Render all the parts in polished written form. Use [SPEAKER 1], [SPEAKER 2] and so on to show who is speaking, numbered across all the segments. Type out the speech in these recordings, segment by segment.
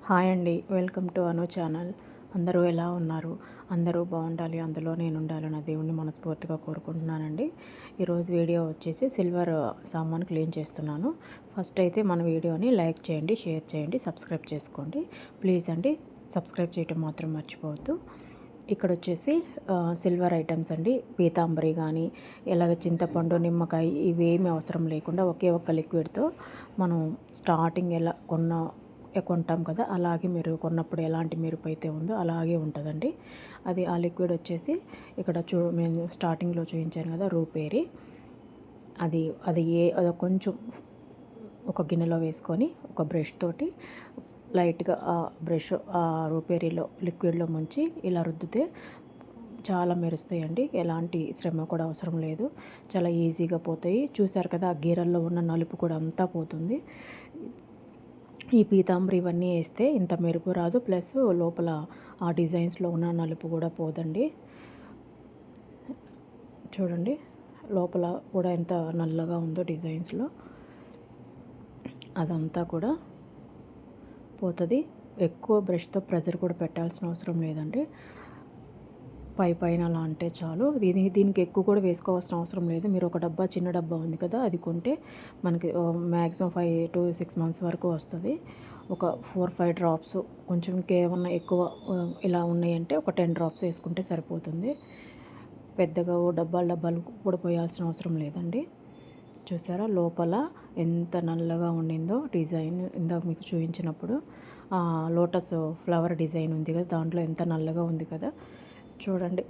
[SPEAKER 1] Hi అండి, welcome to Anu channel. అందరూ ఎలా ఉన్నారు? అందరూ బాగుండాలి, అందులో నేను ఉండాలి నా దేవుణ్ణి మనస్ఫూర్తిగా కోరుకుంటున్నానండి. ఈరోజు వీడియో వచ్చేసి సిల్వర్ సామాన్ క్లీన్ చేస్తున్నాను. ఫస్ట్ అయితే మన వీడియోని లైక్ చేయండి, షేర్ చేయండి, సబ్స్క్రైబ్ చేసుకోండి ప్లీజ్ అండి. సబ్స్క్రైబ్ చేయటం మాత్రం మర్చిపోవద్దు. ఇక్కడ వచ్చేసి సిల్వర్ ఐటమ్స్ అండి. పీతాంబరి కానీ ఇలాగ చింతపండు, నిమ్మకాయ ఇవేమీ అవసరం లేకుండా ఒకే ఒక్క లిక్విడ్తో మనం స్టార్టింగ్ ఎలా కొంటాం కదా, అలాగే మీరు కొన్నప్పుడు ఎలాంటి మెరుపు అయితే ఉందో అలాగే ఉంటుందండి. అది ఆ లిక్విడ్ వచ్చేసి ఇక్కడ నేను స్టార్టింగ్లో చూపించాను కదా, రూపేరి. అది అది కొంచెం ఒక గిన్నెలో వేసుకొని ఒక బ్రష్ తోటి లైట్గా ఆ బ్రష్ ఆ రూపేరీలో లిక్విడ్లో ముంచి ఇలా రుద్దితే చాలా మెరుస్తాయండి. ఎలాంటి శ్రమ కూడా అవసరం లేదు, చాలా ఈజీగా పోతాయి. చూసారు కదా, ఆ గీరల్లో ఉన్న నలుపు కూడా అంతా పోతుంది. ఈ పీతాంబరి ఇవన్నీ వేస్తే ఇంత మెరుపు రాదు, ప్లస్ లోపల ఆ డిజైన్స్లో ఉన్న నలుపు కూడా పోదండి. చూడండి లోపల కూడా ఎంత నల్లగా ఉందో డిజైన్స్లో, అదంతా కూడా పోతుంది. ఎక్కువ బ్రష్తో ప్రెజర్ కూడా పెట్టాల్సిన అవసరం లేదండి. పైన అలా అంటే చాలు. దీనికి ఎక్కువ కూడా వేసుకోవాల్సిన అవసరం లేదు. మీరు ఒక డబ్బా, చిన్న డబ్బా ఉంది కదా, అది కొంటే మనకి మ్యాక్సిమం 5 to 6 months వరకు వస్తుంది. ఒక 4-5 డ్రాప్స్, కొంచెం ఇంకేమన్నా ఎక్కువ ఇలా ఉన్నాయంటే ఒక 10 డ్రాప్స్ వేసుకుంటే సరిపోతుంది. పెద్దగా డబ్బాలు కూడా పోయాల్సిన అవసరం లేదండి. చూసారా లోపల ఎంత నల్లగా ఉండిందో డిజైన్. ఇందాక మీకు చూపించినప్పుడు లోటస్ ఫ్లవర్ డిజైన్ ఉంది కదా, దాంట్లో ఎంత నల్లగా ఉంది కదా. చూడండి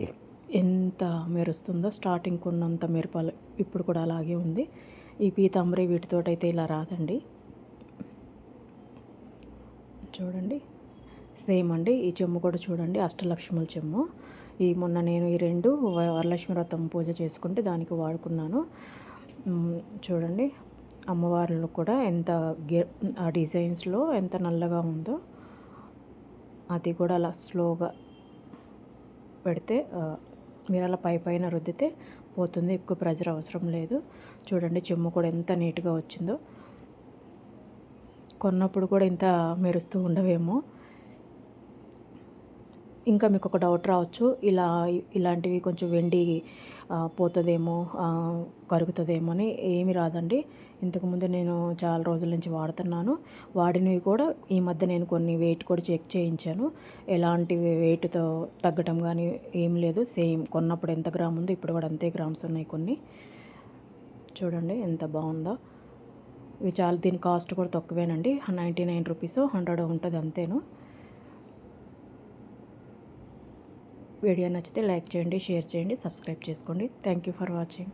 [SPEAKER 1] ఎంత మెరుస్తుందో. స్టార్టింగ్ ఉన్నంత మెరుపాలు ఇప్పుడు కూడా అలాగే ఉంది. ఈ పీతాంబరి వీటితోటైతే ఇలా రాదండి. చూడండి సేమ్ అండి. ఈ చెమ్ము కూడా చూడండి, అష్టలక్ష్ముల చెమ్ము. మొన్న నేను ఈ 2 వరలక్ష్మి వ్రతం పూజ చేసుకుంటే దానికి వాడుకున్నాను. చూడండి అమ్మవార్లు కూడా ఎంత ఆ డిజైన్స్లో ఎంత నల్లగా ఉందో. అది కూడా అలా స్లోగా పెడితే మీరు అలా పైన రుద్దితే పోతుంది, ఎక్కువ ప్రెజర్ అవసరం లేదు. చూడండి చెమ్ము కూడా ఎంత నీట్గా వచ్చిందో. కొన్నప్పుడు కూడా ఇంత మెరుస్తూ ఉండవేమో. ఇంకా మీకు ఒక డౌట్ రావచ్చు, ఇలాంటివి కొంచెం వెండి పోతుందేమో, కరుగుతుందేమో అని. ఏమి రాదండి. ఇంతకుముందు నేను చాలా రోజుల నుంచి వాడుతున్నాను. వాడినవి కూడా ఈ మధ్య నేను కొన్ని వెయిట్ కూడా చెక్ చేయించాను. ఎలాంటి వెయిట్తో తగ్గటం కానీ ఏం లేదు. సేమ్ కొన్నప్పుడు ఎంత గ్రామ్ ఉందో ఇప్పుడు కూడా అంతే గ్రామ్స్ ఉన్నాయి కొన్ని. చూడండి ఎంత బాగుందో. ఇవి చాలా, దీని కాస్ట్ కూడా తక్కువేనండి. 99 రూపీస్, 100 ఉంటుంది అంతేను. వీడియో నచ్చితే లైక్ చేయండి, షేర్ చేయండి, సబ్స్క్రైబ్ చేసుకోండి. Thank you for watching.